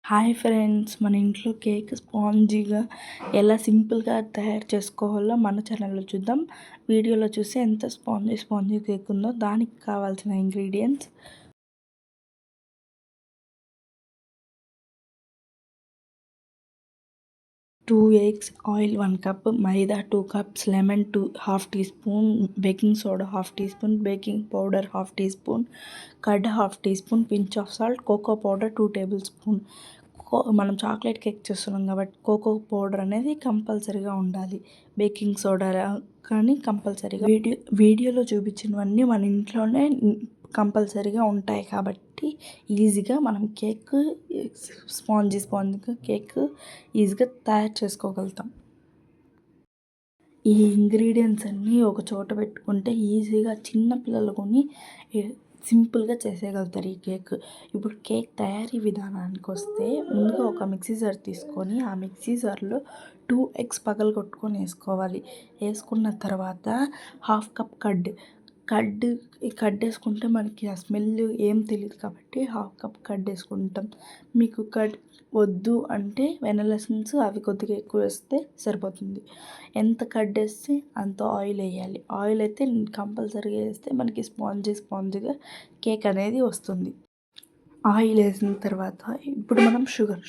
Hi friends, మన ఇంట్లో cake స్పాంజీగా ఎలా సింపుల్గా తయారు చేసుకోవాలో మన ఛానల్లో చూద్దాం. వీడియోలో చూసి ఎంత స్పాంజీ కేక్ ఉందో దానికి కావాల్సిన ingredients: 2 eggs, oil 1 cup, maida 2 cups, lemon 1/2 teaspoon, baking soda 1/2 teaspoon, baking powder 1/2 teaspoon, curd 1/2 teaspoon, pinch of salt, cocoa powder 2 tablespoon. మనం చాక్లెట్ కేక్ చేస్తున్నాం కాబట్టి కోకో పౌడర్ అనేది కంపల్సరీగా ఉండాలి. Baking soda కానీ కంపల్సరీగా వీడియోలో చూపించినవన్నీ మన ఇంట్లోనే కంపల్సరీగా ఉంటాయి కాబట్టి ఈజీగా మనం కేక్ స్పాంజీగా కేక్ ఈజీగా తయారు చేసుకోగలుగుతాం. ఈ ఇంగ్రీడియంట్స్ అన్నీ ఒక చోట పెట్టుకుంటే ఈజీగా చిన్న పిల్లలు కొని సింపుల్గా చేసేయగలుగుతారు ఈ కేక్. ఇప్పుడు కేక్ తయారీ విధానానికి వస్తే ముందుగా ఒక మిక్సీ జార్ తీసుకొని ఆ మిక్సీ జార్లో 2 eggs పగలగొట్టుకొని వేసుకోవాలి. వేసుకున్న తర్వాత 1/2 కప్ కర్డ్ వేసుకుంటే మనకి ఆ స్మెల్ ఏం తెలియదు కాబట్టి 1/2 కప్ కర్డ్ వేసుకుంటాం. మీకు కర్డ్ వద్దు అంటే వెనిలా ఎసెన్స్ అవి కొద్దిగా ఎక్కువ వేస్తే సరిపోతుంది. ఎంత కర్డ్ వేస్తే అంత ఆయిల్ వేయాలి. ఆయిల్ అయితే కంపల్సరీగా వేస్తే మనకి స్పాంజీగా కేక్ అనేది వస్తుంది. ఆయిల్ వేసిన తర్వాత ఇప్పుడు మనం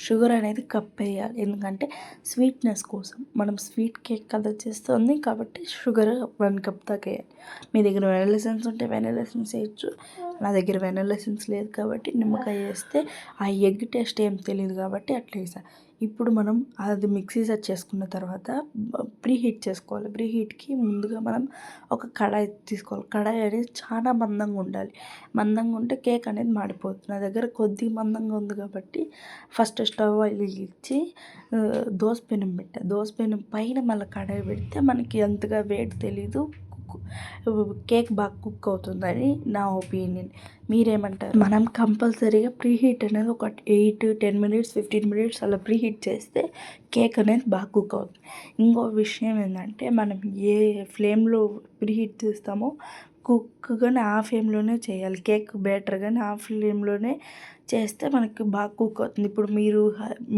షుగర్ అనేది కప్ వేయాలి. ఎందుకంటే స్వీట్నెస్ కోసం, మనం స్వీట్ కేక్ కదా చేస్తుంది కాబట్టి షుగర్ 1 కప్ దాకా వేయాలి. మీ దగ్గర వెనిలా ఎసెన్స్ ఉంటే వెనిలా ఎసెన్స్ వేయచ్చు. నా దగ్గర వెనిలా ఎసెన్స్ లేదు కాబట్టి నిమ్మకాయ వేస్తే ఆ ఎగ్ టేస్ట్ ఏం తెలియదు కాబట్టి అట్లా వేసాను. ఇప్పుడు మనం అది మిక్సీ సెట్ చేసుకున్న తర్వాత ప్రీ హీట్ చేసుకోవాలి. ప్రీ హీట్కి ముందుగా మనం ఒక కడాయి తీసుకోవాలి. కడాయి అనేది చాలా మందంగా ఉండాలి. మందంగా ఉంటే కేక్ అనేది మాడిపోతుంది. నా దగ్గర కొద్దిగా మందంగా ఉంది కాబట్టి ఫస్ట్ స్టవ్ వెలిగించి దోసపెనం పెట్టా. దోసపెనం పైన మళ్ళీ కడాయి పెడితే మనకి అంతగా వేడి తెలీదు, కేక్ బాగా కుక్ అవుతుందని నా ఒపీనియన్. మీరేమంటారు? మనం కంపల్సరీగా ప్రీ హీట్ అనేది ఒక 8-10 మినిట్స్ 15 మినిట్స్ అలా ప్రీ హీట్ చేస్తే కేక్ అనేది బాగా కుక్ అవుతుంది. ఇంకో విషయం ఏంటంటే మనం ఏ ఫ్లేమ్లో ప్రీ హీట్ చేస్తామో కుక్ కానీ ఆ ఫ్లేమ్లోనే చేయాలి. కేక్ బ్యాటర్ కానీ ఆ ఫ్లేమ్లోనే చేస్తే మనకి బాగా కుక్ అవుతుంది. ఇప్పుడు మీరు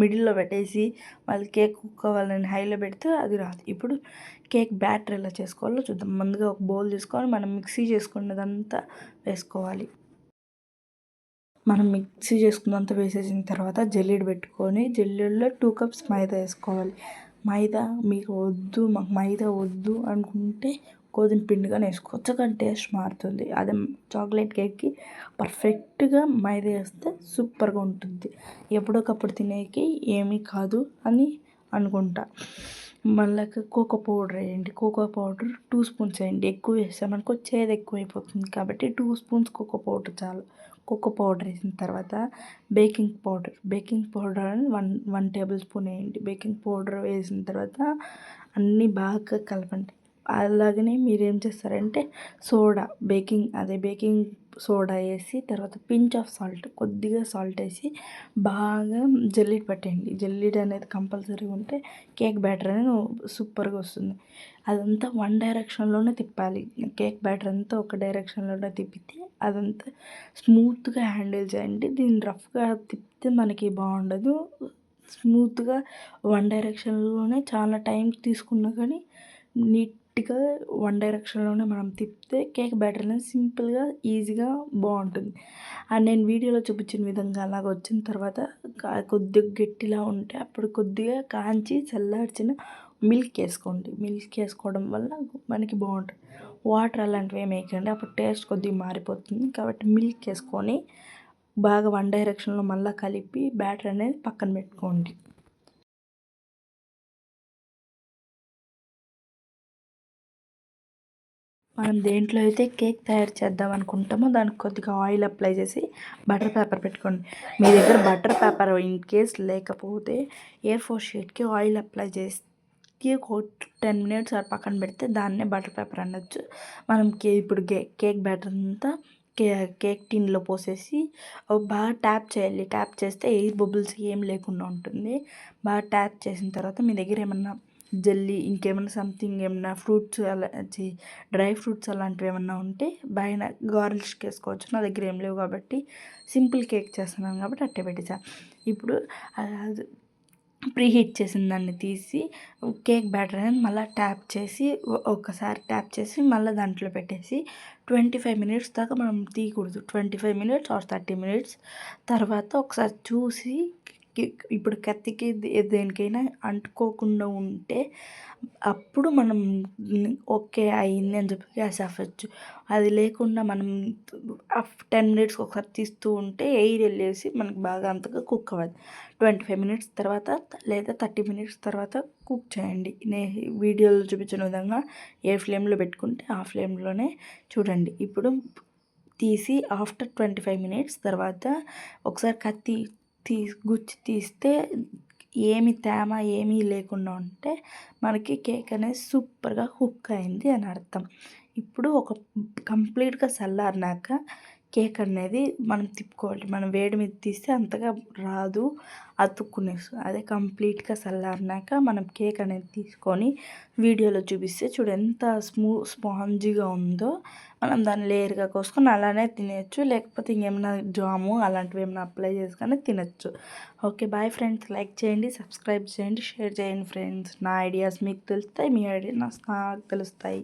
మిడిల్లో పెట్టేసి మళ్ళీ కేక్ కుక్ అవ్వాలని హైలో పెడితే అది రాదు. ఇప్పుడు కేక్ బ్యాటర్ ఎలా చేసుకోవాలో చూద్దాం. ముందుగా ఒక బౌల్ తీసుకొని మనం మిక్సీ చేసుకున్నదంతా వేసుకోవాలి. మనం మిక్సీ చేసుకున్నంత వేసేసిన తర్వాత జల్లెడ పెట్టుకొని జల్లెడలో 2 కప్స్ మైదా వేసుకోవాలి. మైదా మీకు వద్దు, మాకు మైదా వద్దు అనుకుంటే గోధుమ పిండి కానీ వేసుకోవచ్చు, కానీ టేస్ట్ మారుతుంది. అదే చాక్లెట్ కేక్కి పర్ఫెక్ట్గా మైదా వేస్తే సూపర్గా ఉంటుంది. ఎప్పటికప్పుడు తినేకి ఏమీ కాదు అని అనుకుంటా. మళ్ళీ కోకో పౌడర్ వేయండి. కోకో పౌడర్ 2 స్పూన్స్ వేయండి. ఎక్కువ వేసామనుకో చేదు ఎక్కువ అయిపోతుంది కాబట్టి 2 స్పూన్స్ కోకో పౌడర్ చాలు. కోకో పౌడర్ వేసిన తర్వాత బేకింగ్ పౌడర్ అని 1 టేబుల్ స్పూన్ వేయండి. బేకింగ్ పౌడర్ వేసిన తర్వాత అన్నీ బాగా కలపండి. అలాగనే మీరేం చేస్తారంటే బేకింగ్ సోడా వేసి తర్వాత పించ్ ఆఫ్ సాల్ట్, కొద్దిగా సాల్ట్ వేసి బాగా జల్లెడ పట్టేయండి. జల్లెడ అనేది కంపల్సరీ ఉంటే కేక్ బ్యాటర్ అనేది సూపర్గా వస్తుంది. అదంతా వన్ డైరెక్షన్లోనే తిప్పాలి. కేక్ బ్యాటర్ అంతా ఒక డైరెక్షన్లోనే తిప్పితే అదంతా స్మూత్గా హ్యాండిల్ చేయండి. దీన్ని రఫ్గా తిప్పితే మనకి బాగుండదు. స్మూత్గా వన్ డైరెక్షన్లోనే చాలా టైం తీసుకున్నా కానీ నీట్గా వన్ డైరెక్షన్లోనే మనం తిప్పితే కేక్ బ్యాటర్ అనేది సింపుల్గా ఈజీగా బాగుంటుంది. నేను వీడియోలో చూపించిన విధంగా అలాగ వచ్చిన తర్వాత కొద్దిగా గట్టిలా ఉంటే అప్పుడు కొద్దిగా కాంచి చల్లార్చిన మిల్క్ వేసుకోండి. మిల్క్ వేసుకోవడం వల్ల మనకి బాగుంటుంది. వాటర్ అలాంటివి ఏమి వేయకండి, అప్పుడు టేస్ట్ కొద్దిగా మారిపోతుంది. కాబట్టి మిల్క్ వేసుకొని బాగా వన్ డైరెక్షన్లో మళ్ళీ కలిపి బ్యాటర్ అనేది పక్కన పెట్టుకోండి. మనం దేంట్లో అయితే కేక్ తయారు చేద్దాం అనుకుంటామో దానికి కొద్దిగా ఆయిల్ అప్లై చేసి బటర్ పేపర్ పెట్టుకోండి. మీ దగ్గర బటర్ పేపర్ ఇన్ కేస్ లేకపోతే A4 షీట్కి ఆయిల్ అప్లై చేసి ఒక 10 మినిట్స్ అలా పక్కన పెడితే దాన్నే బటర్ పేపర్ అనొచ్చు. మనం ఇప్పుడు కేక్ బ్యాటర్ అంతా కేక్ టిన్లో పోసేసి బాగా ట్యాప్ చేయాలి. ట్యాప్ చేస్తే ఎయిర్ బబుల్స్ ఏం లేకుండా ఉంటుంది. బాగా ట్యాప్ చేసిన తర్వాత మీ దగ్గర ఏమన్నా జెల్లీ ఇంకేమైనా సంథింగ్ ఏమన్నా ఫ్రూట్స్ అలా డ్రై ఫ్రూట్స్ అలాంటివి ఏమన్నా ఉంటే పైన గార్నిష్కి వేసుకోవచ్చు. నా దగ్గర ఏం లేవు కాబట్టి సింపుల్ కేక్ చేస్తున్నాను కాబట్టి అట్టే పెట్టేసా. ఇప్పుడు అది ప్రీహీట్ చేసిన దాన్ని తీసి కేక్ బ్యాటర్ అనేది మళ్ళీ ట్యాప్ చేసి ఒకసారి ట్యాప్ చేసి మళ్ళీ దాంట్లో పెట్టేసి 25 మినిట్స్ దాకా మనం తీయకూడదు. 25 మినిట్స్ ఆర్ 30 మినిట్స్ తర్వాత ఒకసారి చూసి ఇప్పుడు కత్తికి దేనికైనా అంటుకోకుండా ఉంటే అప్పుడు మనం ఓకే అయింది అని చెప్పి గ్యాస్ ఆపచ్చు. అది లేకుండా మనం 10 మినిట్స్కి ఒకసారి తీస్తూ ఉంటే ఎయిర్ వెళ్ళేసి మనకు బాగా అంతగా కుక్ అవ్వదు. 25 మినిట్స్ తర్వాత లేదా 30 మినిట్స్ తర్వాత కుక్ చేయండి. వీడియోలో చూపించిన విధంగా ఏ ఫ్లేమ్లో పెట్టుకుంటే ఆ ఫ్లేమ్లోనే చూడండి. ఇప్పుడు తీసి ఆఫ్టర్ 25 మినిట్స్ తర్వాత ఒకసారి కత్తి గుచ్చి తీస్తే ఏమి తేమ ఏమీ లేకుండా ఉంటే మనకి కేక్ అనేది సూపర్గా కుక్ అయింది అని అర్థం. ఇప్పుడు ఒక కంప్లీట్గా చల్లారినాక కేక్ అనేది మనం తిప్పుకోవాలి. మనం వేడి మీద తీస్తే అంతగా రాదు, అతుక్కునేస్తుంది. అదే కంప్లీట్గా చల్లారినాక మనం కేక్ అనేది తీసుకొని వీడియోలో చూపిస్తే చూడు ఎంత స్పాంజీగా ఉందో. మనం దాన్ని లేయర్గా కోసుకొని అలానే తినేయచ్చు, లేకపోతే ఇంకేమైనా జాము అలాంటివి ఏమైనా అప్లై చేసుకొని తినచ్చు. ఓకే బాయ్ ఫ్రెండ్స్, లైక్ చేయండి, సబ్స్క్రైబ్ చేయండి, షేర్ చేయండి ఫ్రెండ్స్. నా ఐడియాస్ మీకు తెలుస్తాయి, మీ ఐడియా నాకు తెలుస్తాయి.